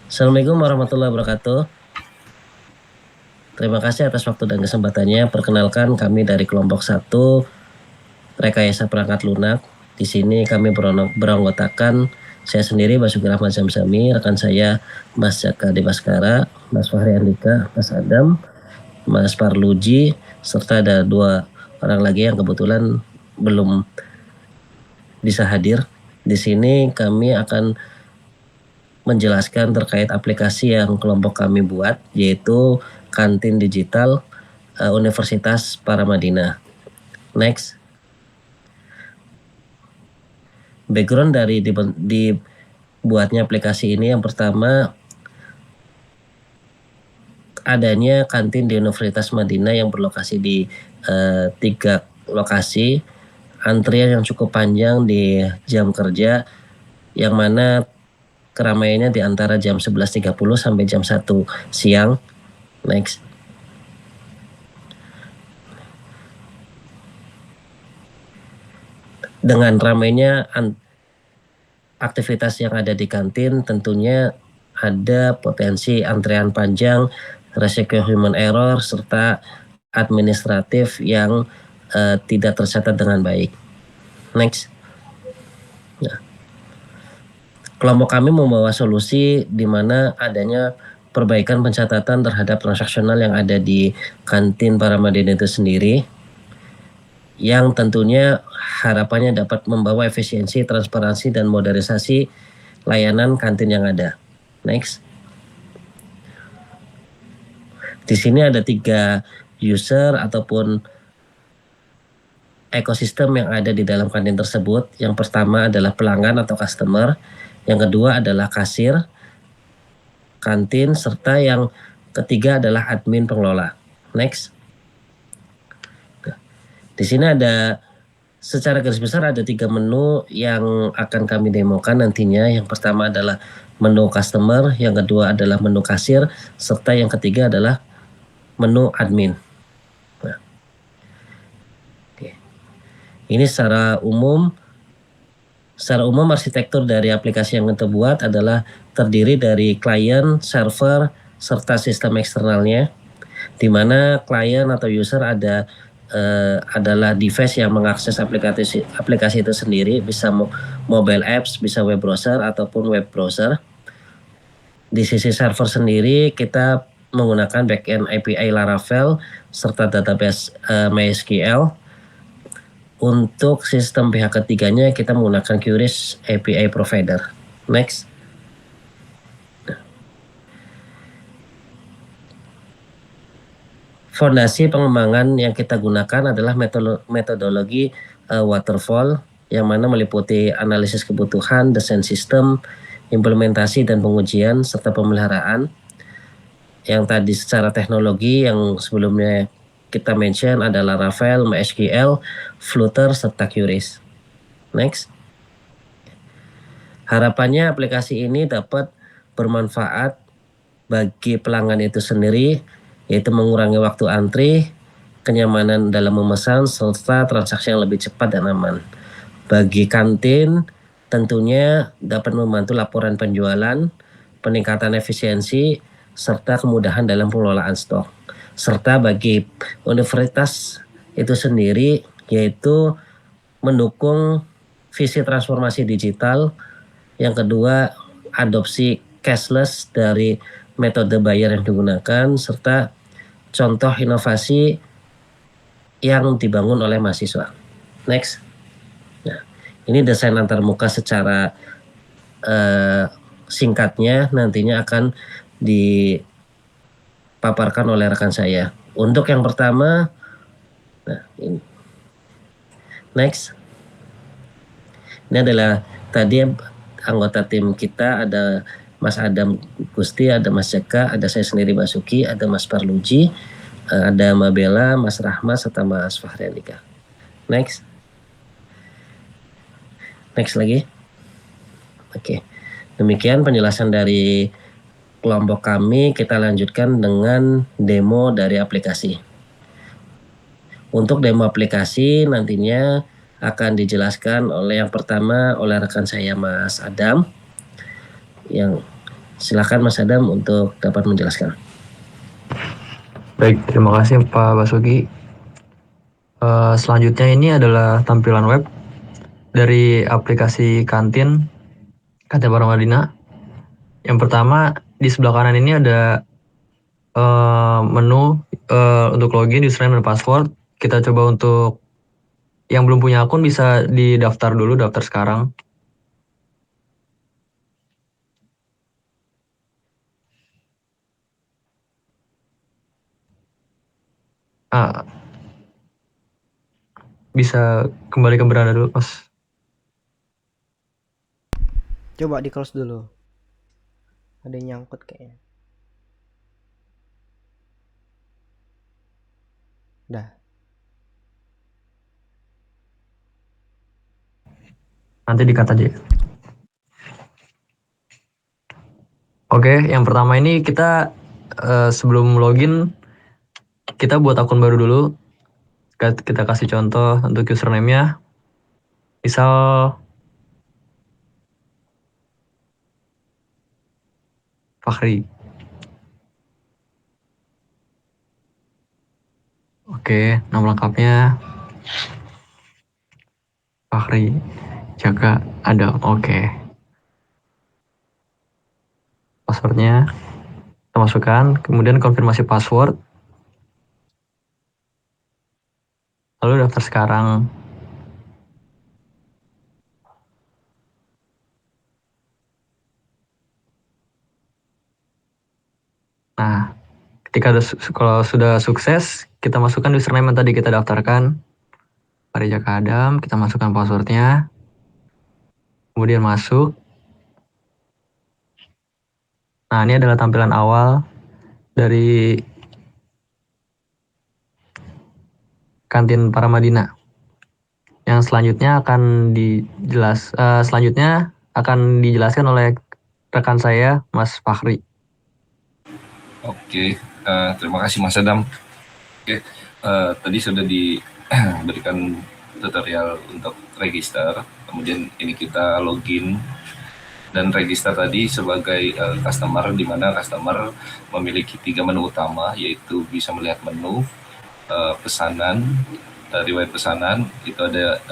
Assalamualaikum warahmatullahi wabarakatuh. Terima kasih atas waktu dan kesempatannya. Perkenalkan, kami dari kelompok 1 Rekayasa Perangkat Lunak. Di sini kami beranggotakan saya sendiri Basuki Rahmat Zamzami, rekan saya Mas Jaka Debaskara, Mas Fahri Andika, Mas Adam, Mas Parluji, serta ada 2 orang lagi yang kebetulan belum bisa hadir. Di sini kami akan menjelaskan terkait aplikasi yang kelompok kami buat, yaitu Kantin Digital Universitas Paramadina. Next. Background dari dibuatnya aplikasi ini, yang pertama adanya kantin di Universitas Madinah yang berlokasi di 3 lokasi, antrian yang cukup panjang di jam kerja, yang mana keramaiannya di antara jam 11.30 sampai jam 1 siang. Next. Dengan ramainya aktivitas yang ada di kantin, tentunya ada potensi antrean panjang, resiko human error, serta administratif yang tidak tercatat dengan baik. Next. Nah, kelompok kami membawa solusi di mana adanya perbaikan pencatatan terhadap transaksional yang ada di kantin Paramadina itu sendiri, yang tentunya harapannya dapat membawa efisiensi, transparansi, dan modernisasi layanan kantin yang ada. Next. Di sini ada 3 user ataupun ekosistem yang ada di dalam kantin tersebut. Yang pertama adalah pelanggan atau customer, yang kedua adalah kasir kantin, serta yang ketiga adalah admin pengelola. Next. Di sini ada secara garis besar ada 3 menu yang akan kami demokan nantinya. Yang pertama adalah menu customer, yang kedua adalah menu kasir, serta yang ketiga adalah menu admin. Nah, oke. Ini secara umum arsitektur dari aplikasi yang kita buat adalah terdiri dari klien, server, serta sistem eksternalnya, di mana klien atau user adalah device yang mengakses aplikasi itu sendiri, bisa mobile apps, bisa web browser ataupun web browser. Di sisi server sendiri kita menggunakan backend API Laravel serta database MySQL. Untuk sistem pihak ketiganya kita menggunakan QRIS API provider. Next. Fondasi pengembangan yang kita gunakan adalah metodologi waterfall, yang mana meliputi analisis kebutuhan, desain sistem, implementasi dan pengujian, serta pemeliharaan. Yang tadi secara teknologi yang sebelumnya kita mention adalah Laravel, MySQL, Flutter, serta QRIS. Next. Harapannya aplikasi ini dapat bermanfaat bagi pelanggan itu sendiri, yaitu mengurangi waktu antri, kenyamanan dalam memesan, serta transaksi yang lebih cepat dan aman. Bagi kantin, tentunya dapat membantu laporan penjualan, peningkatan efisiensi, serta kemudahan dalam pengelolaan stok. Serta bagi universitas itu sendiri, yaitu mendukung visi transformasi digital, yang kedua adopsi cashless dari metode bayar yang digunakan, serta contoh inovasi yang dibangun oleh mahasiswa. Next. Nah, ini desain antarmuka secara singkatnya nantinya akan dipaparkan oleh rekan saya. Untuk yang pertama, nah ini. Next. Ini adalah tadi anggota tim kita, ada Mas Adam Gusti, ada Mas Jaka, ada saya sendiri Basuki, ada Mas Parluji, ada Mabella, Mas Rahmat, serta Mas Fahri Andika. Next. Next lagi. Oke. Demikian penjelasan dari kelompok kami. Kita lanjutkan dengan demo dari aplikasi. Untuk demo aplikasi nantinya akan dijelaskan oleh yang pertama oleh rekan saya Mas Adam, yang Silakan Mas Adam untuk dapat menjelaskan. Baik, terima kasih Pak Basuki. Selanjutnya ini adalah tampilan web dari aplikasi kantin Paramadina. Yang pertama, di sebelah kanan ini ada menu untuk login, username, dan password. Kita coba untuk yang belum punya akun bisa didaftar dulu, daftar sekarang. Bisa kembali ke beranda dulu, Mas. Coba di close dulu. Ada yang nyangkut kayaknya. Dah. Nanti di-cut aja. Oke, yang pertama ini kita sebelum login kita buat akun baru dulu. Kita kasih contoh untuk username-nya. Misal Fahri. Oke, nama lengkapnya Fahri Jaka Adam. Oke. Passwordnya kita masukkan, kemudian konfirmasi password. Lalu daftar sekarang. Nah, kalau sudah sukses, kita masukkan username yang tadi kita daftarkan. Fahri Jaka Adam, kita masukkan passwordnya. Kemudian masuk. Nah, ini adalah tampilan awal dari kantin Paramadina. Yang selanjutnya akan dijelaskan oleh rekan saya, Mas Fahri. Oke, terima kasih Mas Adam. Oke, tadi sudah diberikan tutorial untuk register, kemudian ini kita login dan register tadi sebagai customer, di mana customer memiliki 3 menu utama, yaitu bisa melihat menu pesanan, riwayat pesanan, itu ada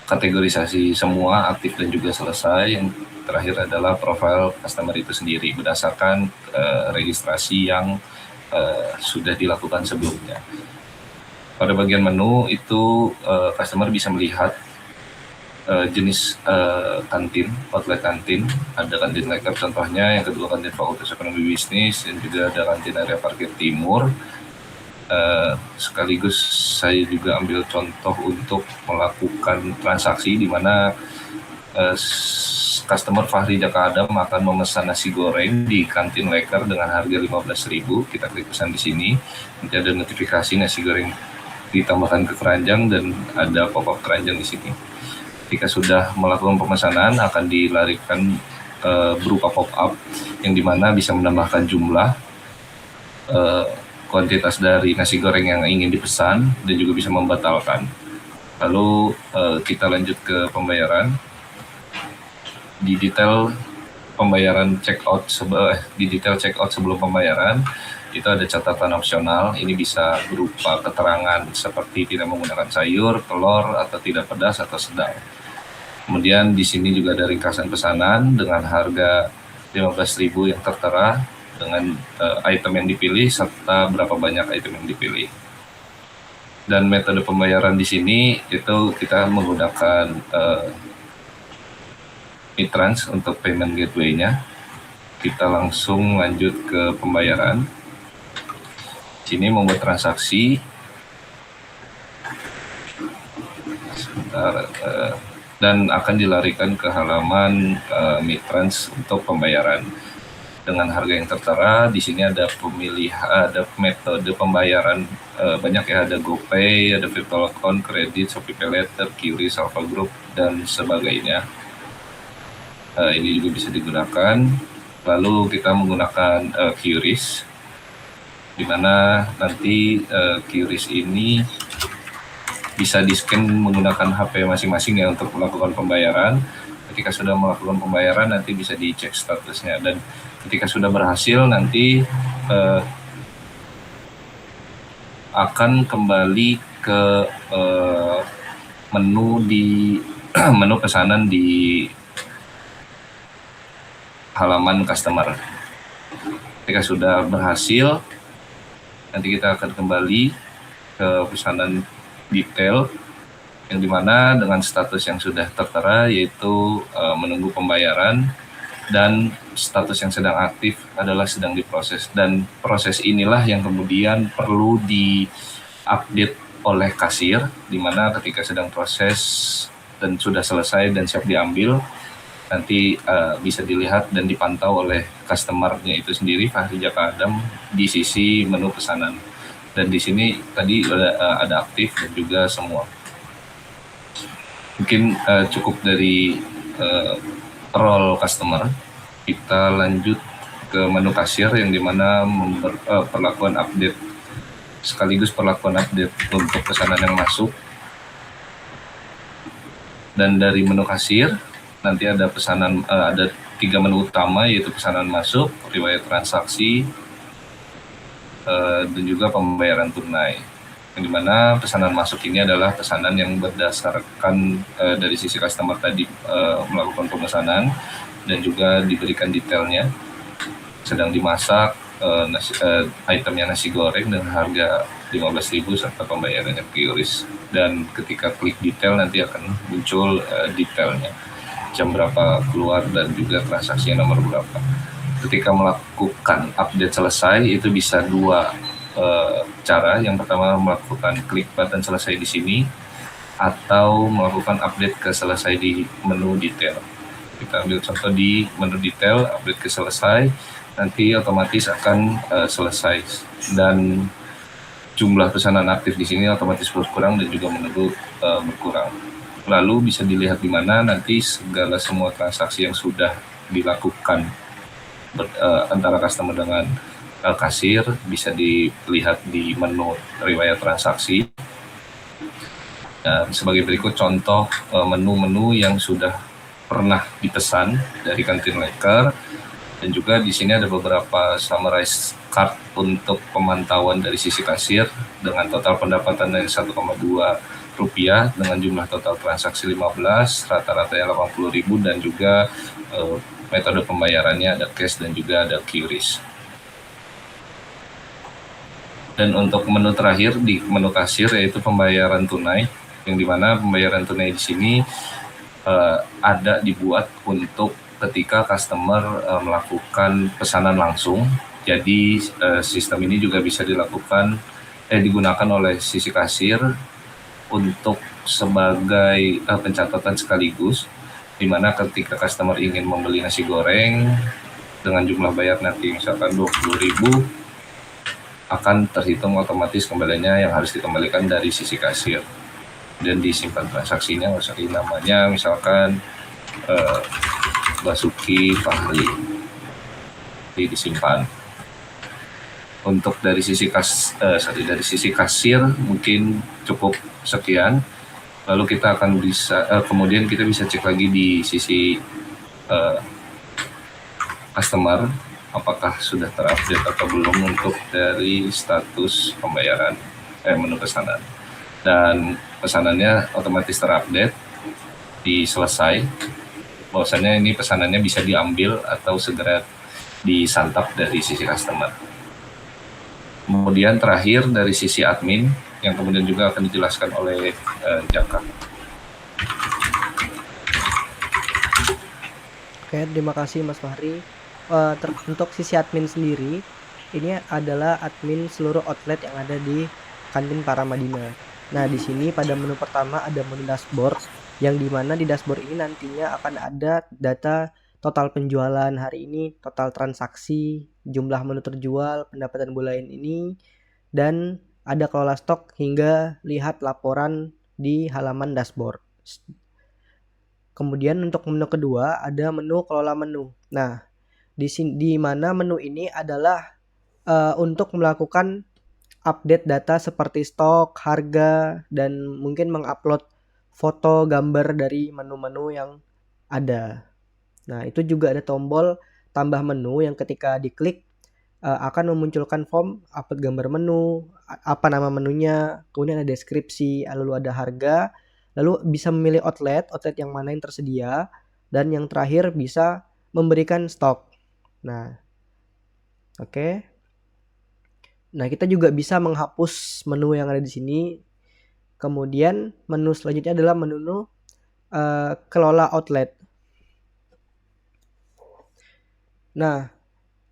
kategorisasi semua aktif dan juga selesai. Yang terakhir adalah profil customer itu sendiri berdasarkan registrasi yang sudah dilakukan sebelumnya. Pada bagian menu itu customer bisa melihat jenis kantin, outlet kantin. Ada kantin Leker contohnya, yang kedua kantin Fakultas Ekonomi Bisnis, dan juga ada kantin area parkir timur. Sekaligus saya juga ambil contoh untuk melakukan transaksi di mana customer Fahri Jaka Adam akan memesan nasi goreng di kantin Leker dengan harga 15.000. Kita klik pesan di sini, nanti ada notifikasi nasi goreng ditambahkan ke keranjang dan ada pop-up keranjang di sini. Ketika sudah melakukan pemesanan akan dilarikan berupa pop-up yang dimana bisa menambahkan jumlah kuantitas dari nasi goreng yang ingin dipesan dan juga bisa membatalkan. Lalu kita lanjut ke pembayaran. Di detail pembayaran di detail check out sebelum pembayaran itu ada catatan opsional. Ini bisa berupa keterangan seperti tidak menggunakan sayur, telur, atau tidak pedas atau sedang. Kemudian di sini juga ada ringkasan pesanan dengan harga 15.000 yang tertera dengan item yang dipilih serta berapa banyak item yang dipilih. Dan metode pembayaran di sini itu kita menggunakan e-trans untuk payment gateway-nya. Kita langsung lanjut ke pembayaran. Sini membuat transaksi. Sebentar, dan akan dilarikan ke halaman e-trans untuk pembayaran. Dengan harga yang tertera, di sini ada ada metode pembayaran banyak ya, ada GoPay, ada virtual account, kredit, Shopee PayLater, QRIS, Alpha Group, dan sebagainya. Ini juga bisa digunakan. Lalu kita menggunakan QRIS, di mana nanti QRIS ini bisa di-scan menggunakan HP masing-masing ya untuk melakukan pembayaran. ketika sudah melakukan pembayaran nanti bisa dicek statusnya, dan ketika sudah berhasil nanti akan kembali ke menu di menu pesanan di halaman customer. Ketika sudah berhasil, nanti kita akan kembali ke pesanan detail, yang dimana dengan status yang sudah tertera yaitu menunggu pembayaran, dan status yang sedang aktif adalah sedang diproses, dan proses inilah yang kemudian perlu di-update oleh kasir, di mana ketika sedang proses dan sudah selesai dan siap diambil, nanti bisa dilihat dan dipantau oleh customer-nya itu sendiri, Fahri Jaka Adam, di sisi menu pesanan. Dan di sini tadi ada aktif dan juga semua. Mungkin cukup dari role customer. Kita lanjut ke menu kasir, yang dimana perlakuan update sekaligus perlakuan update untuk pesanan yang masuk. Dan dari menu kasir nanti ada pesanan, ada 3 menu utama, yaitu pesanan masuk, riwayat transaksi, dan juga pembayaran tunai. Yang dimana pesanan masuk ini adalah pesanan yang berdasarkan dari sisi customer tadi melakukan pemesanan dan juga diberikan detailnya, sedang dimasak, itemnya nasi goreng dengan harga 15.000 serta pembayarannya QRIS. Dan ketika klik detail nanti akan muncul detailnya, jam berapa keluar dan juga transaksinya nomor berapa. Ketika melakukan update selesai itu bisa 2 cara. Yang pertama melakukan klik button selesai di sini, atau melakukan update ke selesai di menu detail. Kita ambil contoh di menu detail, update ke selesai, nanti otomatis akan selesai, dan jumlah pesanan aktif di sini otomatis berkurang dan juga menunggu berkurang. Lalu bisa dilihat di mana nanti segala semua transaksi yang sudah dilakukan antara customer dengan kasir bisa dilihat di menu riwayat transaksi. Dan sebagai berikut contoh menu-menu yang sudah pernah dipesan dari kantin Leker, dan juga di sini ada beberapa summarize card untuk pemantauan dari sisi kasir dengan total pendapatan dari 1,2 rupiah dengan jumlah total transaksi 15, rata-ratanya 80.000, dan juga metode pembayarannya ada cash dan juga ada QRIS. Dan untuk menu terakhir di menu kasir yaitu pembayaran tunai, yang dimana pembayaran tunai di sini ada dibuat untuk ketika customer melakukan pesanan langsung. Jadi sistem ini juga bisa digunakan oleh sisi kasir untuk sebagai pencatatan sekaligus, di mana ketika customer ingin membeli nasi goreng dengan jumlah bayar nanti misalkan 20.000, akan terhitung otomatis kembaliannya yang harus dikembalikan dari sisi kasir, dan disimpan transaksinya, misalkan namanya misalkan Basuki Fahri, disimpan. Untuk dari sisi kasir mungkin cukup sekian. Lalu kita akan kemudian kita bisa cek lagi di sisi customer, apakah sudah terupdate atau belum untuk dari status pembayaran menu pesanan. Dan pesanannya otomatis terupdate di selesai, bahwasanya ini pesanannya bisa diambil atau segera disantap dari sisi customer. Kemudian terakhir dari sisi admin, yang kemudian juga akan dijelaskan oleh Jaka. Oke, terima kasih Mas Fahri. Untuk sisi admin sendiri, ini adalah admin seluruh outlet yang ada di kantin Paramadina. Nah, di sini pada menu pertama ada menu dashboard, yang dimana di dashboard ini nantinya akan ada data total penjualan hari ini, total transaksi, jumlah menu terjual, pendapatan bulan ini, dan ada kelola stok hingga lihat laporan di halaman dashboard. Kemudian untuk menu kedua ada menu kelola menu. Nah, di mana menu ini adalah untuk melakukan update data seperti stok, harga, dan mungkin mengupload foto, gambar dari menu-menu yang ada. Nah, itu juga ada tombol tambah menu yang ketika diklik akan memunculkan form upload gambar menu, apa nama menunya, kemudian ada deskripsi, lalu ada harga, lalu bisa memilih outlet yang mana yang tersedia, dan yang terakhir bisa memberikan stok. Nah, oke. Nah, kita juga bisa menghapus menu yang ada di sini. Kemudian menu selanjutnya adalah menu kelola outlet. Nah,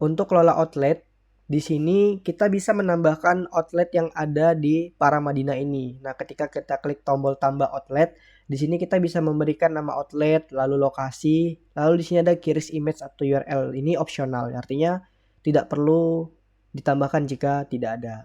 untuk kelola outlet, di sini kita bisa menambahkan outlet yang ada di Paramadina ini. Nah, ketika kita klik tombol tambah outlet, di sini kita bisa memberikan nama outlet, lalu lokasi, lalu di sini ada kiris image atau URL. Ini opsional, artinya tidak perlu ditambahkan jika tidak ada.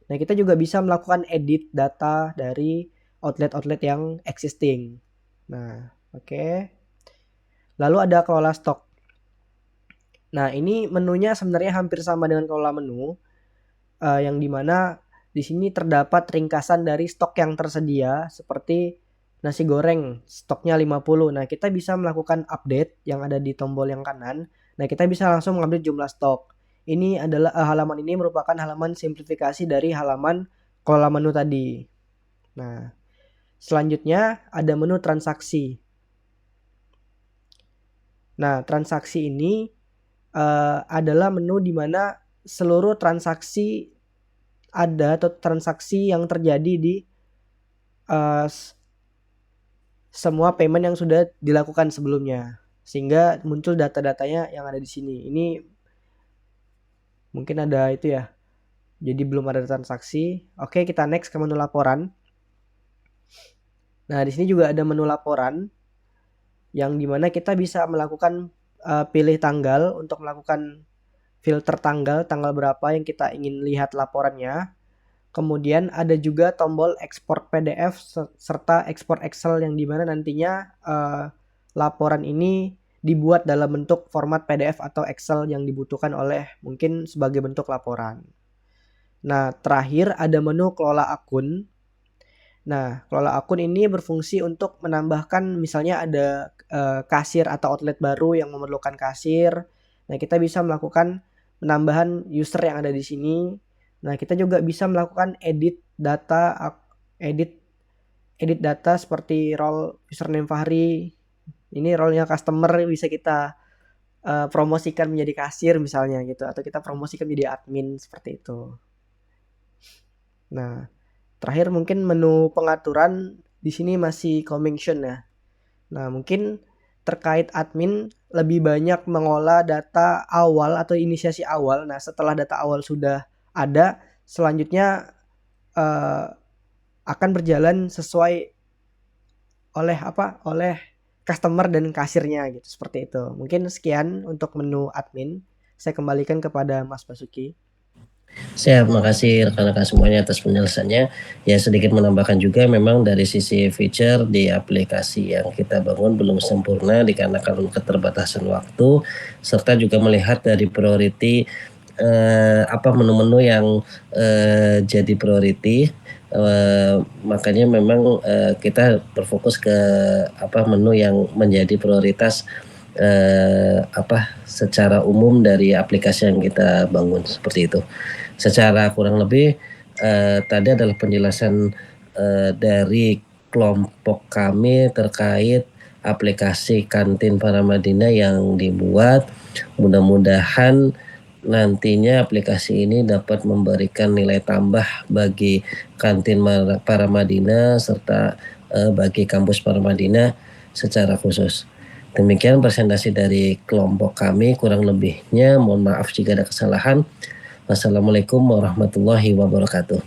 Nah, kita juga bisa melakukan edit data dari outlet-outlet yang existing. Nah, oke. Lalu ada kelola stok. Nah, ini menunya sebenarnya hampir sama dengan kelola menu, yang dimana di sini terdapat ringkasan dari stok yang tersedia seperti nasi goreng, stoknya 50. Nah, kita bisa melakukan update yang ada di tombol yang kanan. Nah, kita bisa langsung mengambil jumlah stok. Ini adalah halaman ini merupakan halaman simplifikasi dari halaman kelola menu tadi. Nah, selanjutnya ada menu transaksi. Nah, transaksi ini adalah menu di mana seluruh transaksi ada atau transaksi yang terjadi di semua payment yang sudah dilakukan sebelumnya, sehingga muncul data-datanya yang ada di sini. Ini mungkin ada itu ya, jadi belum ada transaksi. Oke, kita next ke menu laporan. Nah, di sini juga ada menu laporan yang dimana kita bisa melakukan pilih tanggal untuk melakukan filter tanggal berapa yang kita ingin lihat laporannya. Kemudian ada juga tombol ekspor PDF serta ekspor Excel yang dimana nantinya laporan ini dibuat dalam bentuk format PDF atau Excel yang dibutuhkan oleh mungkin sebagai bentuk laporan. Nah, terakhir ada menu kelola akun. Nah, kelola akun ini berfungsi untuk menambahkan misalnya ada kasir atau outlet baru yang memerlukan kasir. Nah, kita bisa melakukan penambahan user yang ada di sini. Nah, kita juga bisa melakukan edit data seperti role username Fahri. Ini role-nya customer bisa kita promosikan menjadi kasir misalnya gitu, atau kita promosikan menjadi admin seperti itu. Nah, terakhir mungkin menu pengaturan di sini masih coming soon ya. Nah, mungkin terkait admin lebih banyak mengolah data awal atau inisiasi awal. Nah, setelah data awal sudah ada, selanjutnya akan berjalan sesuai oleh customer dan kasirnya gitu, seperti itu. Mungkin sekian untuk menu admin. Saya kembalikan kepada Mas Basuki. Siap, makasih rekan-rekan semuanya atas penjelasannya. Ya, sedikit menambahkan juga memang dari sisi feature di aplikasi yang kita bangun belum sempurna dikarenakan keterbatasan waktu, serta juga melihat dari priority menu-menu yang jadi priority. Makanya memang kita berfokus ke menu yang menjadi prioritas secara umum dari aplikasi yang kita bangun, seperti itu. Secara kurang lebih tadi adalah penjelasan dari kelompok kami terkait aplikasi Kantin Paramadina yang dibuat. Mudah-mudahan nantinya aplikasi ini dapat memberikan nilai tambah bagi Kantin Paramadina serta bagi kampus Paramadina secara khusus. Demikian presentasi dari kelompok kami, kurang lebihnya mohon maaf jika ada kesalahan. Wassalamualaikum warahmatullahi wabarakatuh.